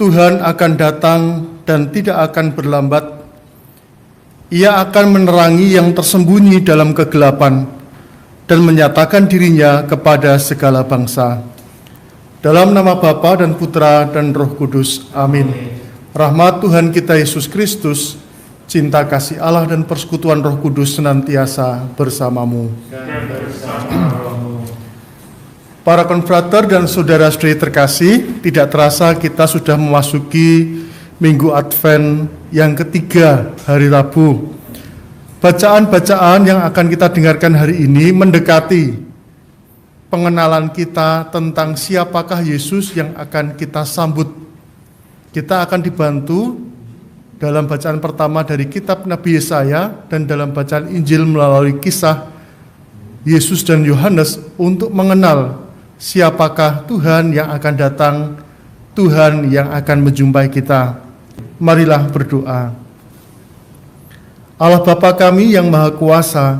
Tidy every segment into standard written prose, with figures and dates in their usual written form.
Tuhan akan datang dan tidak akan berlambat. Ia akan menerangi yang tersembunyi dalam kegelapan dan menyatakan dirinya kepada segala bangsa. Dalam nama Bapa dan Putra dan Roh Kudus. Amin. Rahmat Tuhan kita Yesus Kristus, cinta kasih Allah dan persekutuan Roh Kudus senantiasa bersamamu. Para konfrater dan saudara-saudari terkasih, tidak terasa kita sudah memasuki Minggu Advent yang ketiga, hari Rabu. Bacaan-bacaan yang akan kita dengarkan hari ini mendekati pengenalan kita tentang siapakah Yesus yang akan kita sambut. Kita akan dibantu dalam bacaan pertama dari kitab Nabi Yesaya dan dalam bacaan Injil melalui kisah Yesus dan Yohanes untuk mengenal siapakah Tuhan yang akan datang, Tuhan yang akan menjumpai kita. Marilah berdoa. Allah Bapa kami yang Maha Kuasa,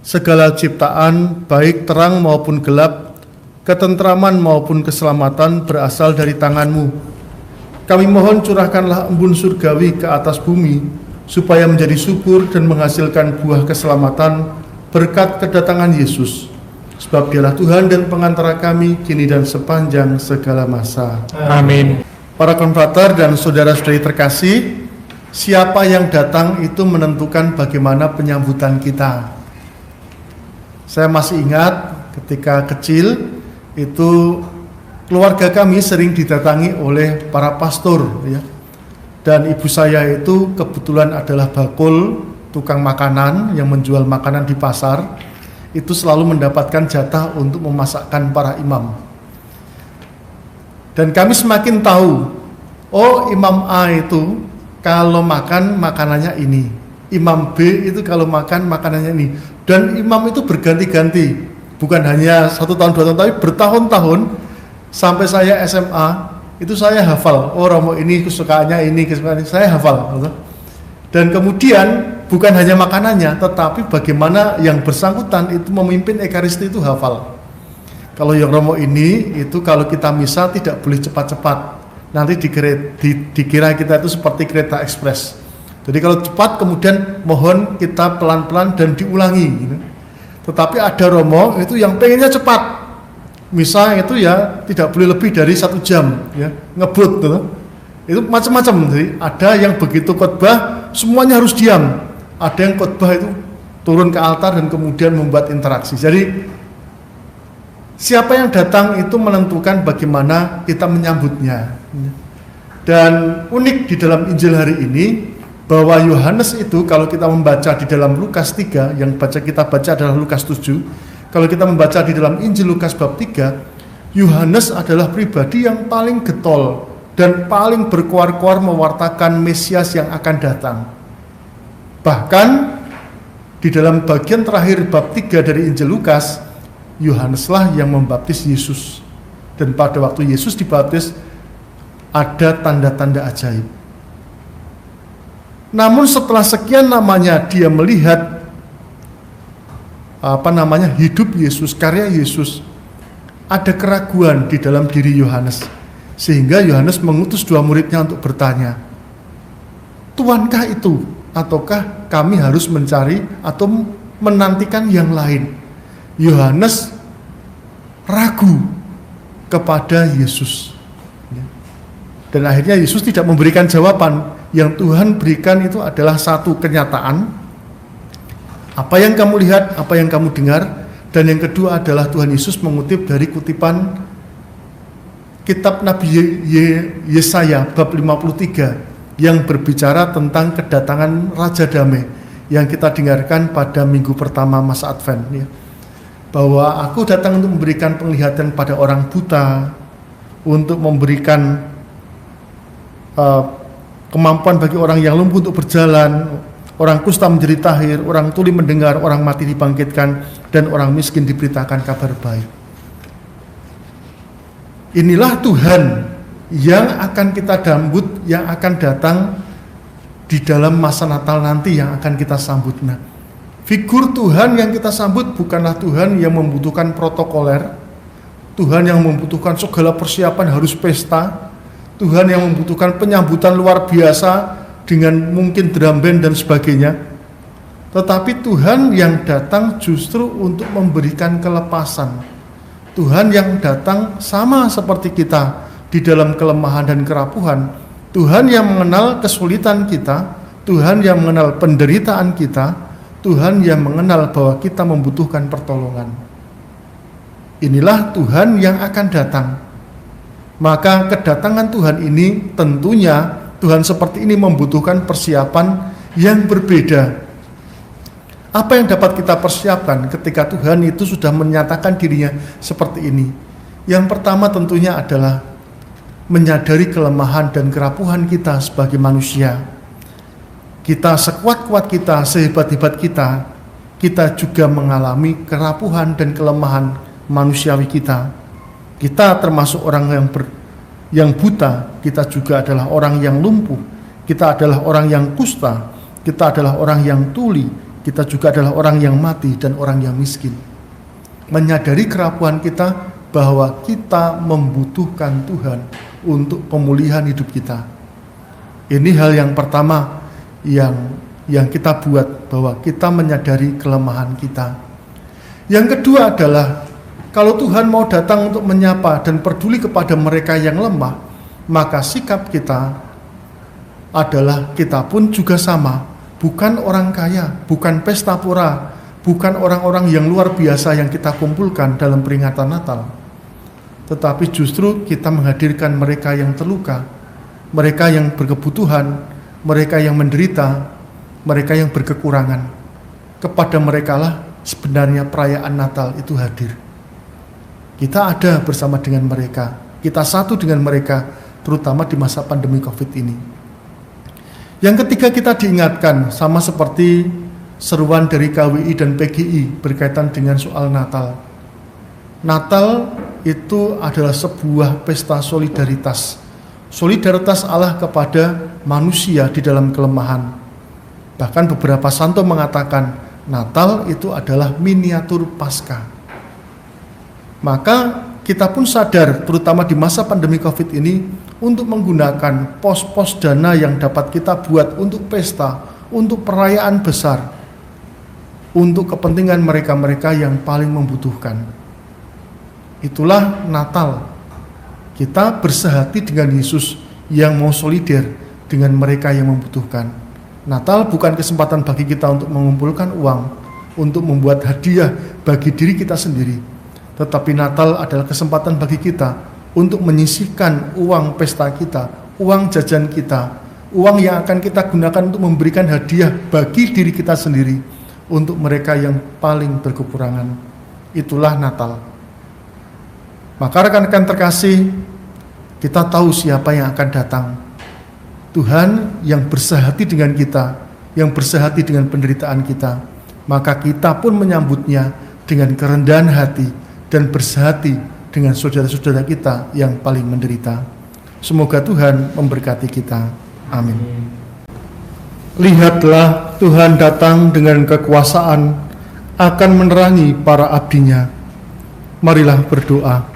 segala ciptaan baik terang maupun gelap, ketentraman maupun keselamatan berasal dari tangan-Mu. Kami mohon curahkanlah embun surgawi ke atas bumi, supaya menjadi subur dan menghasilkan buah keselamatan berkat kedatangan Yesus. Sebab Dialah Tuhan dan pengantara kami kini dan sepanjang segala masa. Amin. Para konfrater dan saudara-saudari terkasih, siapa yang datang itu menentukan bagaimana penyambutan kita. Saya masih ingat ketika kecil itu keluarga kami sering didatangi oleh para pastor, ya. Dan ibu saya itu kebetulan adalah bakul, tukang makanan yang menjual makanan di pasar. Itu selalu mendapatkan jatah untuk memasakkan para imam. Dan kami semakin tahu, oh Imam A itu kalau makan makanannya ini, Imam B itu kalau makan makanannya ini. Dan imam itu berganti-ganti, bukan hanya 1 tahun 2 tahun, tapi bertahun-tahun. Sampai saya SMA, itu saya hafal, oh Romo ini kesukaannya ini, saya hafal. Dan kemudian bukan hanya makanannya, tetapi bagaimana yang bersangkutan itu memimpin Ekaristi itu hafal. Kalau yang Romo ini, itu kalau kita misa tidak boleh cepat-cepat. Nanti dikira kita itu seperti kereta ekspres. Jadi kalau cepat kemudian mohon kita pelan-pelan dan diulangi. Tetapi ada Romo itu yang pengennya cepat. Misa itu ya tidak boleh lebih dari 1 jam, ya, ngebut gitu. Itu macam-macam. Jadi ada yang begitu khotbah semuanya harus diam. Ada yang khotbah itu turun ke altar dan kemudian membuat interaksi. Jadi siapa yang datang itu menentukan bagaimana kita menyambutnya. Dan unik di dalam Injil hari ini bahwa Yohanes itu kalau kita membaca di dalam Lukas 3, yang kita baca adalah Lukas 7. Kalau kita membaca di dalam Injil Lukas bab 3, Yohanes adalah pribadi yang paling getol dan paling berkuar-kuar mewartakan Mesias yang akan datang. Bahkan di dalam bagian terakhir bab 3 dari Injil Lukas, Yohaneslah yang membaptis Yesus. Dan pada waktu Yesus dibaptis, ada tanda-tanda ajaib. Namun setelah sekian lamanya dia melihat hidup Yesus, karya Yesus, ada keraguan di dalam diri Yohanes, sehingga Yohanes mengutus 2 muridnya untuk bertanya, Tuhankah itu, ataukah kami harus mencari atau menantikan yang lain? Yohanes ragu kepada Yesus, dan akhirnya Yesus tidak memberikan jawaban. Yang Tuhan berikan itu adalah satu kenyataan, apa yang kamu lihat, apa yang kamu dengar. Dan yang kedua adalah Tuhan Yesus mengutip dari kutipan kitab Nabi Yesaya bab 53 yang berbicara tentang kedatangan Raja Damai yang kita dengarkan pada minggu pertama masa Advent, ya. Bahwa aku datang untuk memberikan penglihatan pada orang buta, untuk memberikan kemampuan bagi orang yang lumpuh untuk berjalan, orang kusta menjadi tahir, orang tuli mendengar, orang mati dibangkitkan, dan orang miskin diberitakan kabar baik. Inilah Tuhan yang akan kita sambut, yang akan datang di dalam masa Natal nanti yang akan kita sambut. Nah, figur Tuhan yang kita sambut bukanlah Tuhan yang membutuhkan protokoler, Tuhan yang membutuhkan segala persiapan harus pesta, Tuhan yang membutuhkan penyambutan luar biasa dengan mungkin drum band dan sebagainya. Tetapi Tuhan yang datang justru untuk memberikan kelepasan. Tuhan yang datang sama seperti kita di dalam kelemahan dan kerapuhan. Tuhan yang mengenal kesulitan kita, Tuhan yang mengenal penderitaan kita, Tuhan yang mengenal bahwa kita membutuhkan pertolongan. Inilah Tuhan yang akan datang. Maka kedatangan Tuhan ini tentunya Tuhan seperti ini membutuhkan persiapan yang berbeda. Apa yang dapat kita persiapkan ketika Tuhan itu sudah menyatakan dirinya seperti ini? Yang pertama tentunya adalah menyadari kelemahan dan kerapuhan kita sebagai manusia. Kita sekuat-kuat kita, sehebat-hebat kita, kita juga mengalami kerapuhan dan kelemahan manusiawi kita. Kita termasuk orang yang buta, kita juga adalah orang yang lumpuh, kita adalah orang yang kusta, kita adalah orang yang tuli, kita juga adalah orang yang mati dan orang yang miskin. Menyadari kerapuhan kita bahwa kita membutuhkan Tuhan untuk pemulihan hidup kita. Ini hal yang pertama yang kita buat, bahwa kita menyadari kelemahan kita. Yang kedua adalah kalau Tuhan mau datang untuk menyapa dan peduli kepada mereka yang lemah, maka sikap kita adalah kita pun juga sama. Bukan orang kaya, bukan pesta pora, bukan orang-orang yang luar biasa yang kita kumpulkan dalam peringatan Natal. Tetapi justru kita menghadirkan mereka yang terluka, mereka yang berkebutuhan, mereka yang menderita, mereka yang berkekurangan. Kepada merekalah sebenarnya perayaan Natal itu hadir. Kita ada bersama dengan mereka, kita satu dengan mereka, terutama di masa pandemi COVID ini. Yang ketiga, kita diingatkan sama seperti seruan dari KWI dan PGI berkaitan dengan soal Natal. Natal itu adalah sebuah pesta solidaritas. Solidaritas Allah kepada manusia di dalam kelemahan. Bahkan beberapa santo mengatakan Natal itu adalah miniatur Paskah. Maka kita pun sadar, terutama di masa pandemi COVID ini, untuk menggunakan pos-pos dana yang dapat kita buat untuk pesta, untuk perayaan besar, untuk kepentingan mereka-mereka yang paling membutuhkan. Itulah Natal. Kita bersehati dengan Yesus yang mau solider dengan mereka yang membutuhkan. Natal bukan kesempatan bagi kita untuk mengumpulkan uang, untuk membuat hadiah bagi diri kita sendiri. Tetapi Natal adalah kesempatan bagi kita untuk menyisihkan uang pesta kita, uang jajan kita, uang yang akan kita gunakan untuk memberikan hadiah bagi diri kita sendiri untuk mereka yang paling berkekurangan. Itulah Natal. Maka rekan-rekan terkasih, kita tahu siapa yang akan datang. Tuhan yang bersehati dengan kita, yang bersehati dengan penderitaan kita. Maka kita pun menyambutnya dengan kerendahan hati dan bersehati dengan saudara-saudara kita yang paling menderita. Semoga Tuhan memberkati kita. Amin. Lihatlah, Tuhan datang dengan kekuasaan, akan menerangi para abdinya. Marilah berdoa.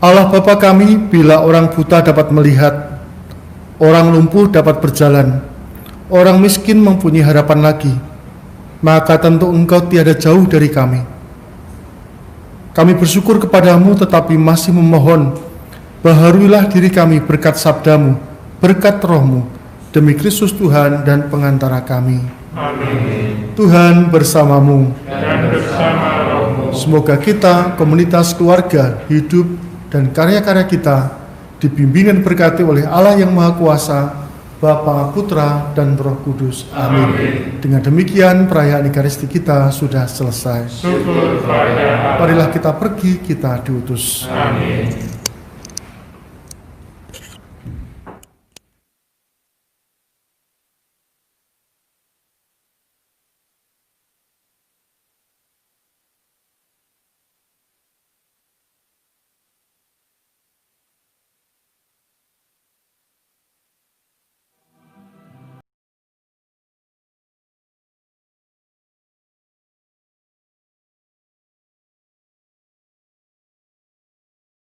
Allah Bapa kami, bila orang buta dapat melihat, orang lumpuh dapat berjalan, orang miskin mempunyai harapan lagi, maka tentu Engkau tiada jauh dari kami. Kami bersyukur kepadamu, tetapi masih memohon, baharuilah diri kami berkat sabdamu, berkat rohmu, demi Kristus Tuhan dan pengantara kami. Amin. Tuhan bersamamu dan bersama rohmu. Semoga kita, komunitas keluarga, hidup dan karya-karya kita dibimbing dan berkati oleh Allah yang Maha Kuasa, Bapa, Putra, dan Roh Kudus. Amin. Dengan demikian perayaan Ekaristi kita sudah selesai. Syukur kepada Allah. Marilah kita pergi, kita diutus. Amin.